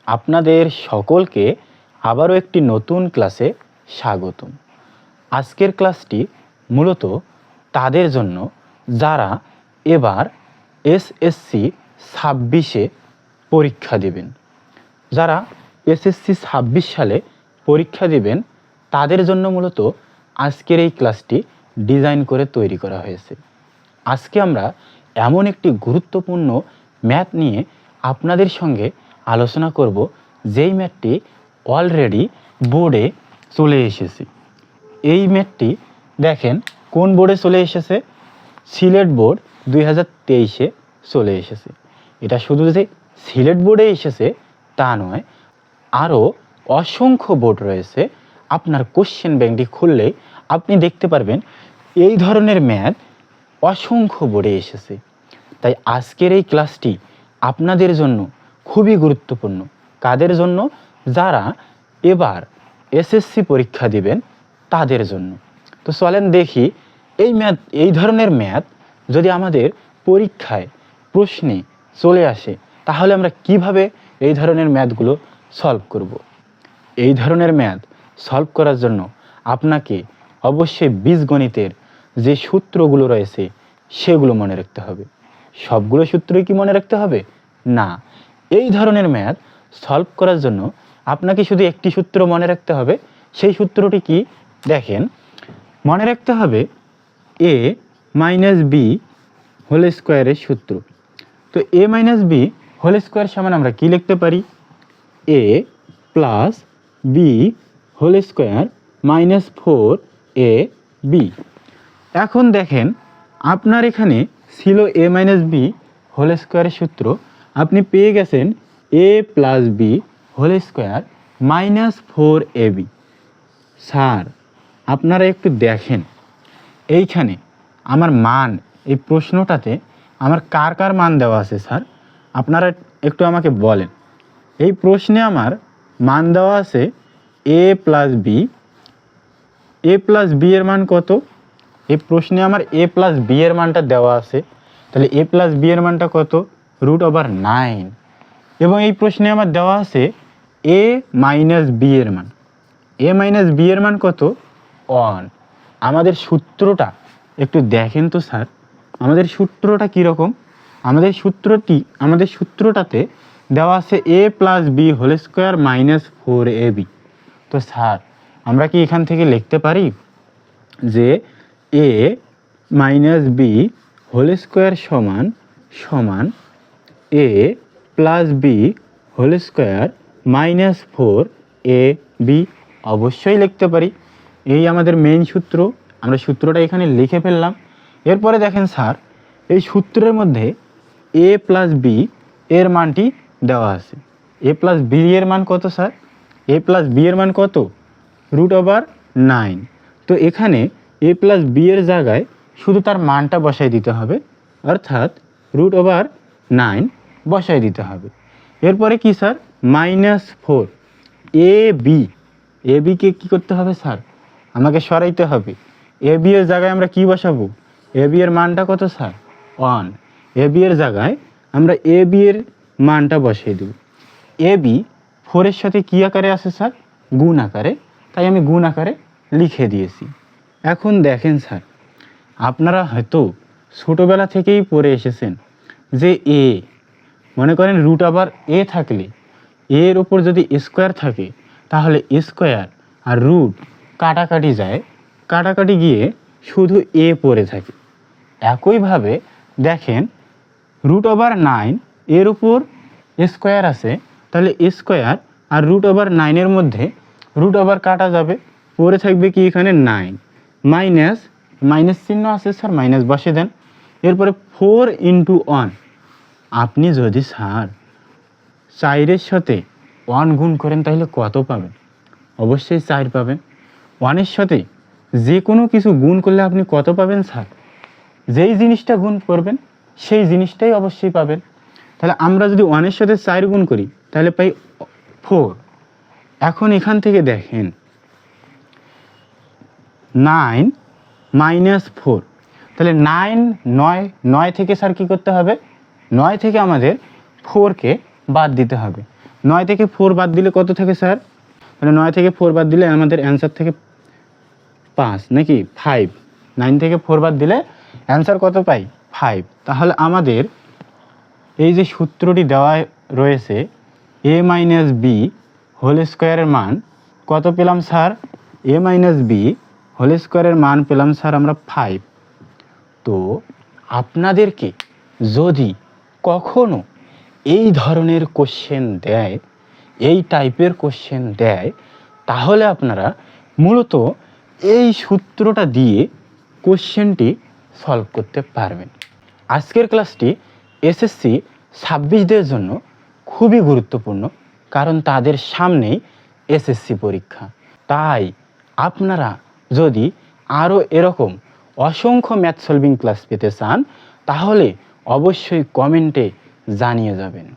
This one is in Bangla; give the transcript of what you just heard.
আপনাদের সকলকে আবারও একটি নতুন ক্লাসে স্বাগতম। আজকের ক্লাসটি মূলত তাদের জন্য যারা এবার এসএসসি 26-এ পরীক্ষা দেবেন। যারা এসএসসি 26 সালে পরীক্ষা দেবেন তাদের জন্য মূলত আজকের এই ক্লাসটি ডিজাইন করে তৈরি করা হয়েছে। আজকে আমরা এমন একটি গুরুত্বপূর্ণ ম্যাথ নিয়ে আপনাদের সঙ্গে আলোচনা করব, যেই ম্যাথটি অলরেডি বোর্ডে চলে এসেছে। এই ম্যাথটি দেখেন কোন বোর্ডে চলে এসেছে, সিলেট বোর্ড 2023-এ চলে এসেছে। এটা শুধু যে সিলেট বোর্ডে এসেছে তা নয়, আরও অসংখ্য বোর্ড রয়েছে। আপনার কোশ্চেন ব্যাংকটি খুললেই আপনি দেখতে পারবেন এই ধরনের ম্যাথ অসংখ্য বোর্ডে এসেছে। তাই আজকের এই ক্লাসটি আপনাদের জন্য খুবই গুরুত্বপূর্ণ। কাদের জন্য? যারা এবার এসএসসি পরীক্ষা দিবেন তাদের জন্য। তো চলেন দেখি এই ধরনের ম্যাথ যদি আমাদের পরীক্ষায় প্রশ্নে চলে আসে তাহলে আমরা কিভাবে এই ধরনের ম্যাথগুলো সলভ করব। এই ধরনের ম্যাথ সলভ করার জন্য আপনাকে অবশ্যই বীজগণিতের যে সূত্রগুলো রয়েছে সেগুলো মনে রাখতে হবে। সবগুলো সূত্রই কি মনে রাখতে হবে? না, এই ধরনের ম্যাথ সলভ করার জন্য আপনাকে শুধু একটি সূত্র মনে রাখতে হবে। সেই সূত্রটি কি দেখেন, মনে রাখতে হবে a মাইনাস বি হোল স্কোয়ারের সূত্র। তো a minus B whole square সমান আমরা কি লিখতে পারি? a plus B whole square minus 4ab। এখন দেখেন আপনার এখানে ছিল a মাইনাস বি হোল স্কোয়ারের সূত্র, আপনি পেয়ে গেছেন a plus B whole square minus 4ab। Sir আপনারা একটু দেখেন এইখানে আমার মান, এই প্রশ্নটাতে আমার কার কার মান দেওয়া আছে স্যার? আপনারা একটু আমাকে বলেন। এই প্রশ্নে আমার মান দেওয়া আছে a plus B. a plus B এর মান কত? এই প্রশ্নে আমার a প্লাস বি এর মানটা দেওয়া আছে। তাহলে a প্লাস বি এর মানটা কত? √9। এবং এই প্রশ্নে আমার দেওয়া আছে a মাইনাস বি এর মান। a মাইনাস বি এর মান কত? 1। আমাদের সূত্রটা একটু দেখেন তো স্যার, আমাদের সূত্রটা কীরকম? আমাদের সূত্রটাতে দেওয়া আছে a plus B whole square minus 4ab। তো স্যার আমরা কি এখান থেকে লিখতে পারি যে a minus B whole square সমান a plus B whole square minus 4ab? অবশ্যই লিখতে পারি। এই আমাদের মেইন সূত্র, আমরা সূত্রটা এখানে লিখে ফেললাম। এরপরে দেখেন স্যার এই সূত্রের মধ্যে a প্লাস বি এর মানটি দেওয়া আছে। a প্লাস বি এর মান কত স্যার? a প্লাস বি এর মান কত? √9। তো এখানে a প্লাস বি এর জায়গায় শুধু তার মানটা বসাই দিতে হবে, অর্থাৎ √9 বসাই দিতে হবে। এরপরে কি স্যার? মাইনাস 4 ab কে কী করতে হবে স্যার? আমাকে সরাইতে হবে। ab এর জায়গায় আমরা কি বসাবো? ab এর মানটা কত স্যার? 1। ab এর জায়গায় আমরা ab এর মানটা বসিয়ে দেব। ab 4-এর সাথে কী আকারে আছে স্যার? গুণ আকারে, তাই আমি গুণ আকারে লিখে দিয়েছি। এখন দেখেন স্যার আপনারা হয়তো ছোটোবেলা থেকেই পড়ে এসেছেন যে a, মনে করেন √a থাকলে এর ওপর যদি স্কোয়ার থাকে তাহলে স্কোয়ার আর রুট কাটাকাটি যায়, কাটাকাটি গিয়ে শুধু a পড়ে থাকে। একইভাবে দেখেন √9 এর উপর স্কোয়ার আছে, তাহলে স্কোয়ার আর √9 মধ্যে √ কাটা যাবে, পড়ে থাকবে কি এখানে 9, মাইনাস চিহ্ন আছে স্যার, মাইনাস বসে দেন। এরপরে 4 × 1, আপনি যদি স্যার 4-এর সাথে 1 গুণ করেন তাহলে কত পাবেন? অবশ্যই 4 পাবেন। 1-এর সাথে যে কোনো কিছু গুণ করলে আপনি কত পাবেন স্যার? যেই জিনিসটা গুণ করবেন সেই জিনিসটাই অবশ্যই পাবেন। তাহলে আমরা যদি 1-এর সাথে 4 গুণ করি তাহলে পাই 4। এখন এখান থেকে দেখেন 9 মাইনাস 4, তাহলে 9 থেকে স্যার কী করতে হবে? 9 থেকে আমাদের 4কে বাদ দিতে হবে। 9 থেকে 4 বাদ দিলে কত থাকে স্যার? মানে 9 থেকে 4 বাদ দিলে আমাদের অ্যান্সার থেকে 5 নাকি 5। 9 থেকে 4 বাদ দিলে অ্যান্সার কত পাই? 5। তাহলে আমাদের এই যে সূত্রটি দেওয়া রয়েছে a মাইনাস বি হোল স্কোয়ারের মান কত পেলাম sir? a minus B whole স্কোয়ারের মান পেলাম স্যার আমরা 5। তো আপনাদেরকে যদি কখনো এই ধরনের কোশ্চেন দেয়, এই টাইপের কোশ্চেন দেয়, তাহলে আপনারা মূলত এই সূত্রটা দিয়ে কোশ্চেনটি সলভ করতে পারবেন। আজকের ক্লাসটি এসএসসি 26দের জন্য খুবই গুরুত্বপূর্ণ, কারণ তাদের সামনেই এসএসসি পরীক্ষা। তাই আপনারা যদি আরও এরকম অসংখ্য ম্যাথ সলভিং ক্লাস পেতে চান, তাহলে অবশ্যই কমেন্টে জানিয়ে যাবেন।